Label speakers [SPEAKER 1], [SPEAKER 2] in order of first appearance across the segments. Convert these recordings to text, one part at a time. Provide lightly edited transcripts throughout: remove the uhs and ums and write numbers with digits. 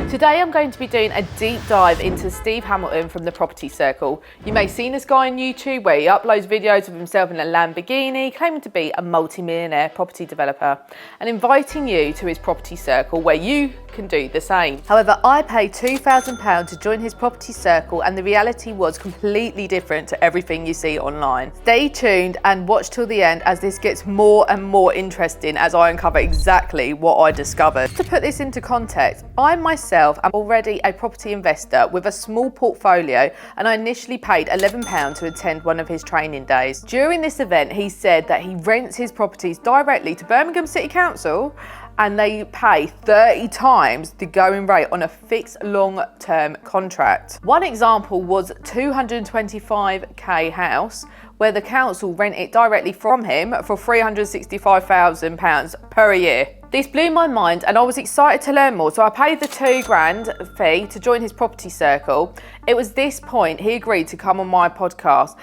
[SPEAKER 1] Today I'm going to be doing a deep dive into Ste Hamilton from the Property Circle. You may have seen this guy on YouTube where he uploads videos of himself in a Lamborghini, claiming to be a multi-millionaire property developer, and inviting you to his Property Circle where you can do the same. However, I paid £2,000 to join his Property Circle and the reality was completely different to everything you see online. Stay tuned and watch till the end as this gets more and more interesting as I uncover exactly what I discovered. To put this into context, I myself am already a property investor with a small portfolio and I initially paid £11 to attend one of his training days. During this event, he said that he rents his properties directly to Birmingham City Council and they pay 30 times the going rate on a fixed long-term contract. One example was £225k house where the council rent it directly from him for £365,000 per year. This blew my mind and I was excited to learn more, so I paid the £2,000 fee to join his Property Circle. It was this point he agreed to come on my podcast,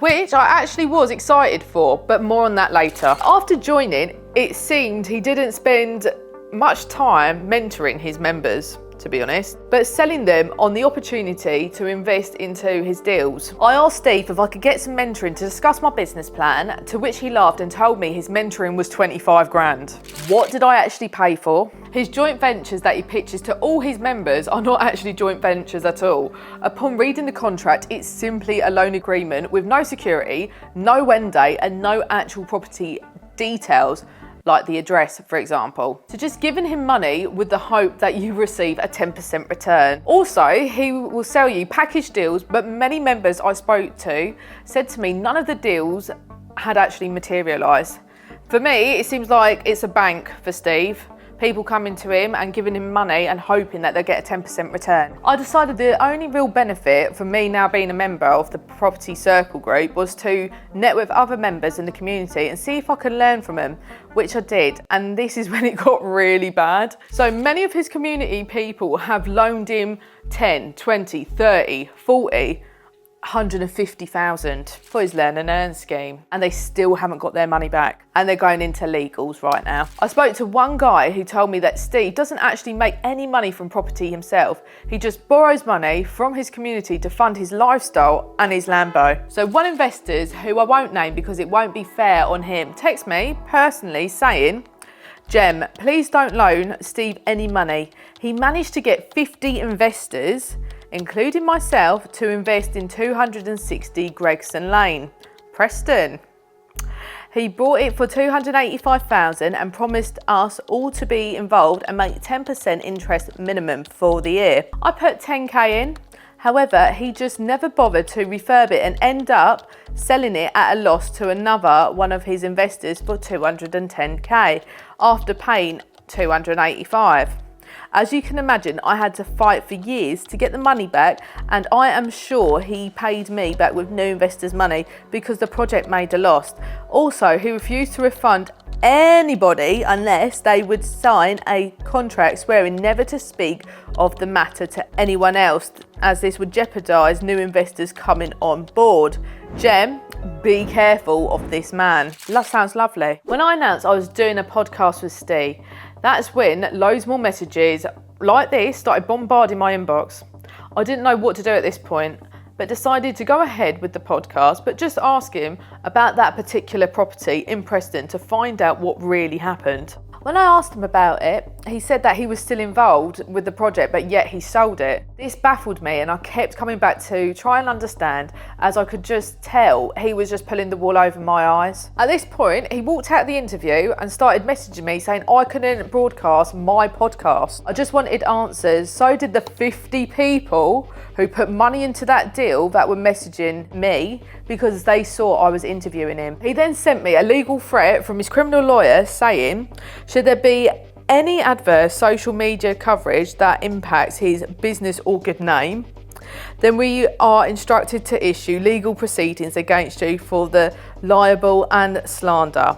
[SPEAKER 1] which I actually was excited for, but more on that later. After joining, it seemed he didn't spend much time mentoring his members, to be honest, but selling them on the opportunity to invest into his deals. I asked Steve if I could get some mentoring to discuss my business plan, to which he laughed and told me his mentoring was 25 grand. What did I actually pay for? His joint ventures that he pitches to all his members are not actually joint ventures at all. Upon reading the contract, it's simply a loan agreement with no security, no end date, and no actual property details, like the address, for example. So just giving him money with the hope that you receive a 10% return. Also, he will sell you package deals, but many members I spoke to said to me none of the deals had actually materialised. For me, it seems like it's a bank for Steve. People coming to him and giving him money and hoping that they'll get a 10% return. I decided the only real benefit for me now being a member of the Property Circle group was to network with other members in the community and see if I could learn from them, which I did. And this is when it got really bad. So many of his community people have loaned him 10, 20, 30, 40, 150,000 for his learn and earn scheme, and they still haven't got their money back and they're going into legals right now. I spoke to one guy who told me that Steve doesn't actually make any money from property himself. He just borrows money from his community to fund his lifestyle and his Lambo. So one investor, who I won't name because it won't be fair on him, texted me personally saying, "Gem, please don't loan Steve any money. He managed to get 50 investors, including myself, to invest in 260 Gregson Lane, Preston. He bought it for 285,000 and promised us all to be involved and make 10% interest minimum for the year. I put 10k in. However, he just never bothered to refurb it and end up selling it at a loss to another one of his investors for 210k after paying 285. As you can imagine, I had to fight for years to get the money back, and I am sure he paid me back with new investors' money because the project made a loss. Also, he refused to refund anybody unless they would sign a contract swearing never to speak of the matter to anyone else, as this would jeopardise new investors coming on board. Gem, be careful of this man." That sounds lovely. When I announced I was doing a podcast with Steve, that's when loads more messages like this started bombarding my inbox. I didn't know what to do at this point, but decided to go ahead with the podcast, but just ask him about that particular property in Preston to find out what really happened. When I asked him about it, he said that he was still involved with the project, but yet he sold it. This baffled me and I kept coming back to try and understand, as I could just tell he was just pulling the wool over my eyes. At this point, he walked out of the interview and started messaging me saying I couldn't broadcast my podcast. I just wanted answers. So did the 50 people who put money into that deal that were messaging me because they saw I was interviewing him. He then sent me a legal threat from his criminal lawyer saying, should there be any adverse social media coverage that impacts his business or good name, then we are instructed to issue legal proceedings against you for the libel and slander.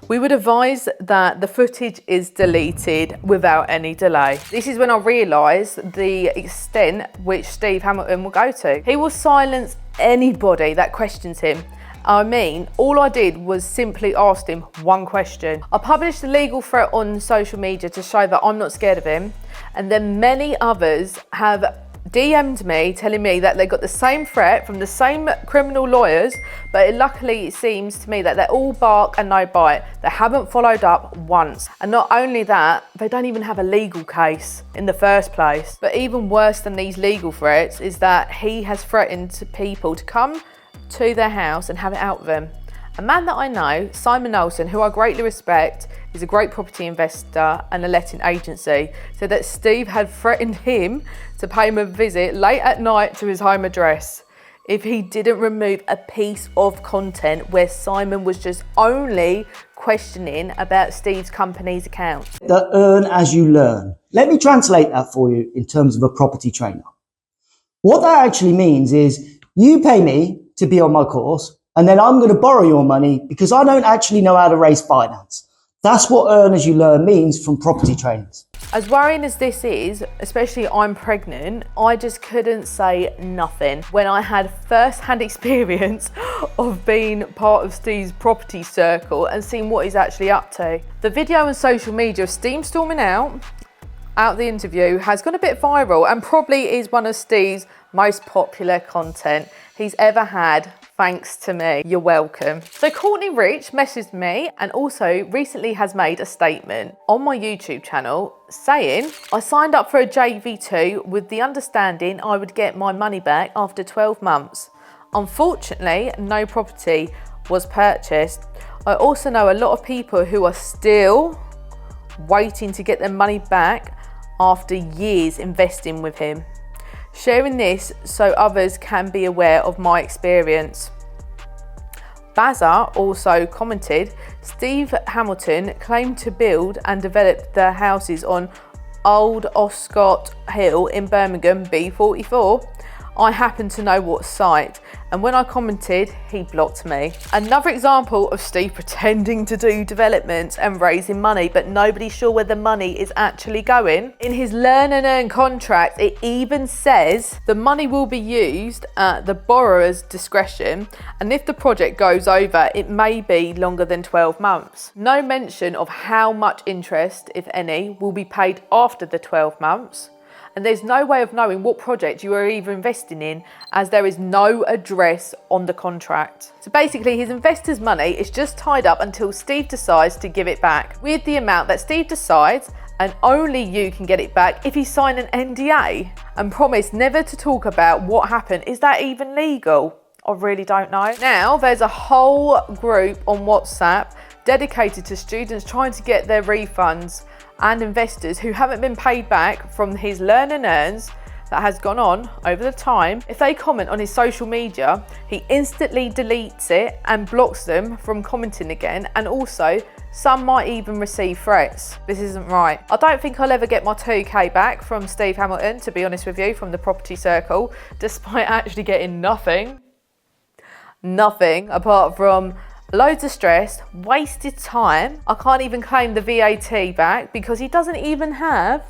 [SPEAKER 1] We would advise that the footage is deleted without any delay. This is when I realised the extent which Ste Hamilton will go to. He will silence anybody that questions him. I mean, all I did was simply ask him one question. I published a legal threat on social media to show that I'm not scared of him, And then many others have DM'd me telling me that they got the same threat from the same criminal lawyers, but luckily it seems to me that they're all bark and no bite. They haven't followed up once. And not only that, they don't even have a legal case in the first place. But even worse than these legal threats is that he has threatened people to come to their house and have it out with them. A man that I know, Simon Olsen, who I greatly respect, is a great property investor and a letting agency, said that Steve had threatened him to pay him a visit late at night to his home address if he didn't remove a piece of content where Simon was just only questioning about Steve's company's account.
[SPEAKER 2] The earn as you learn. Let me translate that for you in terms of a property trainer. What that actually means is you pay me to be on my course, and then I'm going to borrow your money because I don't actually know how to raise finance. That's what earn as you learn means from property trainers.
[SPEAKER 1] As worrying as this is, especially I'm pregnant, I just couldn't say nothing when I had first-hand experience of being part of Steve's property circle and seeing what he's actually up to. The video on social media of Steve storming out the interview has gone a bit viral and probably is one of Steve's most popular content he's ever had. Thanks to me. You're welcome. So Courtney Rich messaged me and also recently has made a statement on my YouTube channel saying, I signed up for a JV2 with the understanding I would get my money back after 12 months. Unfortunately, no property was purchased. I also know a lot of people who are still waiting to get their money back after years investing with him. Sharing this so others can be aware of my experience. Bazza also commented, Ste Hamilton claimed to build and develop their houses on Old Oscott Hill in Birmingham B44. I happen to know what site, and when I commented, he blocked me. Another example of Steve pretending to do developments and raising money, but nobody's sure where the money is actually going. In his learn and earn contract, it even says the money will be used at the borrower's discretion, and if the project goes over, it may be longer than 12 months. No mention of how much interest, if any, will be paid after the 12 months. And there's no way of knowing what project you are even investing in, as there is no address on the contract. So basically his investor's money is just tied up until Steve decides to give it back, with the amount that Steve decides, and only you can get it back if you sign an NDA and promise never to talk about what happened. Is that even legal? I really don't know. Now there's a whole group on WhatsApp dedicated to students trying to get their refunds and investors who haven't been paid back from his learn and earns that has gone on over the time. If they comment on his social media, he instantly deletes it and blocks them from commenting again, and also some might even receive threats. This isn't right. I don't think I'll ever get my 2k back from Ste Hamilton, to be honest with you, from the property circle, despite actually getting nothing apart from loads of stress, wasted time. I can't even claim the VAT back because he doesn't even have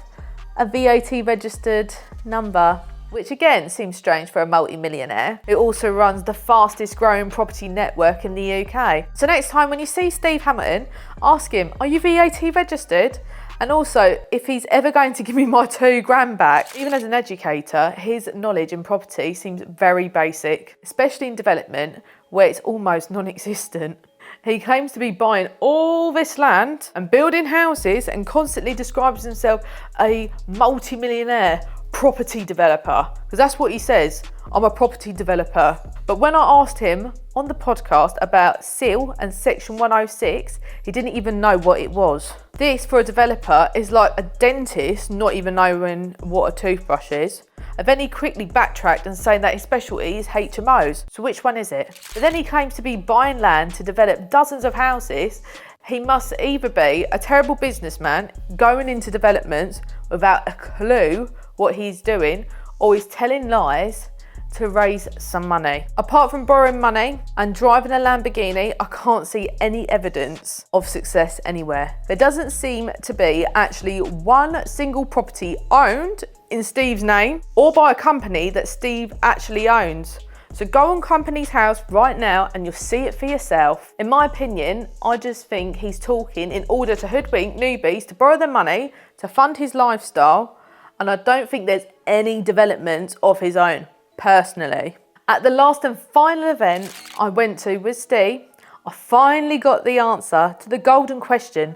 [SPEAKER 1] a VAT registered number, which again seems strange for a multi-millionaire. It also runs the fastest growing property network in the UK. So next time when you see Ste Hamilton, ask him, are you VAT registered? And also, if he's ever going to give me my £2,000 back. Even as an educator, his knowledge in property seems very basic, especially in development, where it's almost non-existent. He claims to be buying all this land and building houses and constantly describes himself a multi-millionaire property developer, because that's what he says. I'm a property developer. But when I asked him on the podcast about SIL and Section 106, he didn't even know what it was. This, for a developer, is like a dentist not even knowing what a toothbrush is. And then he quickly backtracked and saying that his specialty is HMOs. So which one is it? But then he claims to be buying land to develop dozens of houses. He must either be a terrible businessman going into developments without a clue what he's doing, or he's telling lies to raise some money. Apart from borrowing money and driving a Lamborghini, I can't see any evidence of success anywhere. There doesn't seem to be actually one single property owned in Steve's name or by a company that Steve actually owns. So go on Company's House right now and you'll see it for yourself. In my opinion, I just think he's talking in order to hoodwink newbies to borrow their money to fund his lifestyle And I don't think there's any development of his own, personally. At the last and final event I went to with Ste, I finally got the answer to the golden question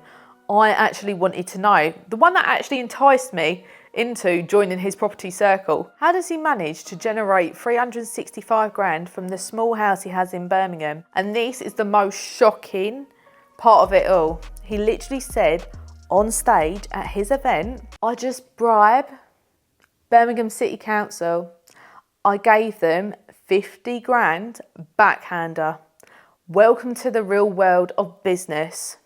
[SPEAKER 1] I actually wanted to know. The one that actually enticed me into joining his property circle. How does he manage to generate 365 grand from the small house he has in Birmingham? And this is the most shocking part of it all. He literally said on stage at his event, I just bribe Birmingham City Council. I gave them 50 grand backhander. Welcome to the real world of business.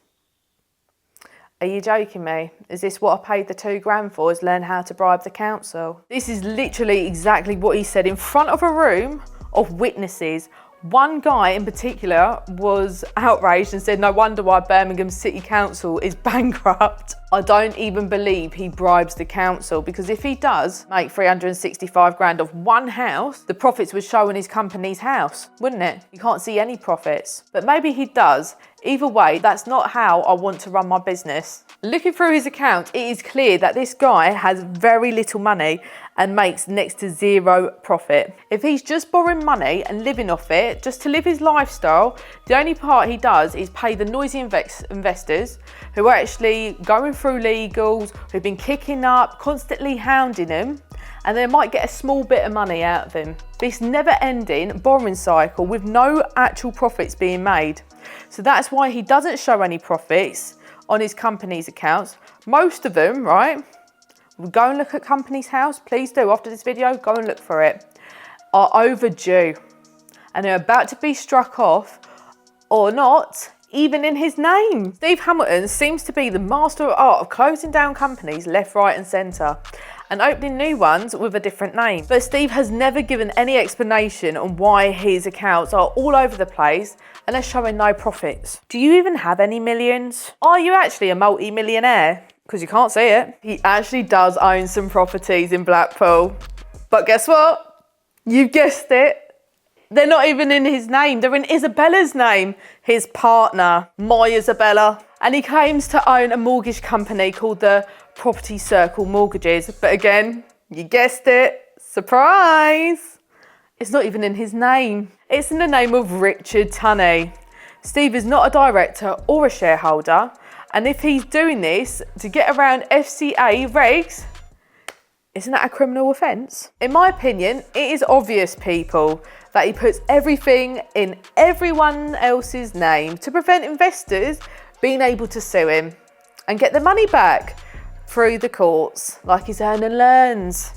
[SPEAKER 1] Are you joking me? Is this what I paid the 2 grand for, is learn how to bribe the council? This is literally exactly what he said in front of a room of witnesses. One guy in particular was outraged and said, no wonder why Birmingham City Council is bankrupt. I don't even believe he bribes the council, because if he does make 365 grand of one house, the profits would show in his company's house, wouldn't it? You can't see any profits. But maybe he does. Either way, that's not how I want to run my business. Looking through his account, it is clear that this guy has very little money and makes next to zero profit. If he's just borrowing money and living off it, just to live his lifestyle, the only part he does is pay the noisy investors who are actually going through legals, who've been kicking up, constantly hounding him, and they might get a small bit of money out of him. This never-ending borrowing cycle with no actual profits being made. So that's why he doesn't show any profits on his company's accounts. Most of them, right? Go and look at company's house, please do. After this video, go and look for it. Are overdue. And they're about to be struck off, or not, even in his name. Ste Hamilton seems to be the master of art of closing down companies left, right and centre and opening new ones with a different name. But Ste has never given any explanation on why his accounts are all over the place and are showing no profits. Do you even have any millions? Are you actually a multi-millionaire? Because you can't see it. He actually does own some properties in Blackpool. But guess what? You guessed it. They're not even in his name. They're in Isabella's name, his partner, my Isabella. And he claims to own a mortgage company called the Property Circle Mortgages. But again, you guessed it. Surprise! It's not even in his name. It's in the name of Richard Tunney. Ste is not a director or a shareholder. And if he's doing this to get around FCA regs, isn't that a criminal offence? In my opinion, it is obvious, people, that he puts everything in everyone else's name to prevent investors being able to sue him and get their money back through the courts, like his earn and learns.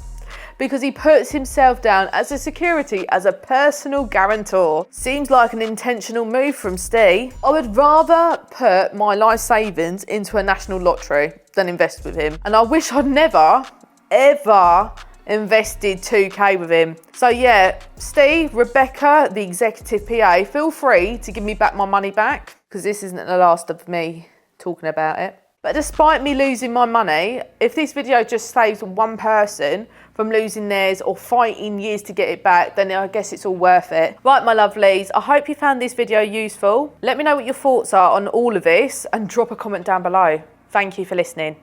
[SPEAKER 1] Because he puts himself down as a security, as a personal guarantor. Seems like an intentional move from Ste. I would rather put my life savings into a national lottery than invest with him. And I wish I'd never, ever invested 2k with him. So yeah, Ste, Rebecca, the executive PA, feel free to give me back my money back, because this isn't the last of me talking about it. But despite me losing my money, if this video just saves one person from losing theirs or fighting years to get it back, then I guess it's all worth it. Right, my lovelies, I hope you found this video useful. Let me know what your thoughts are on all of this and drop a comment down below. Thank you for listening.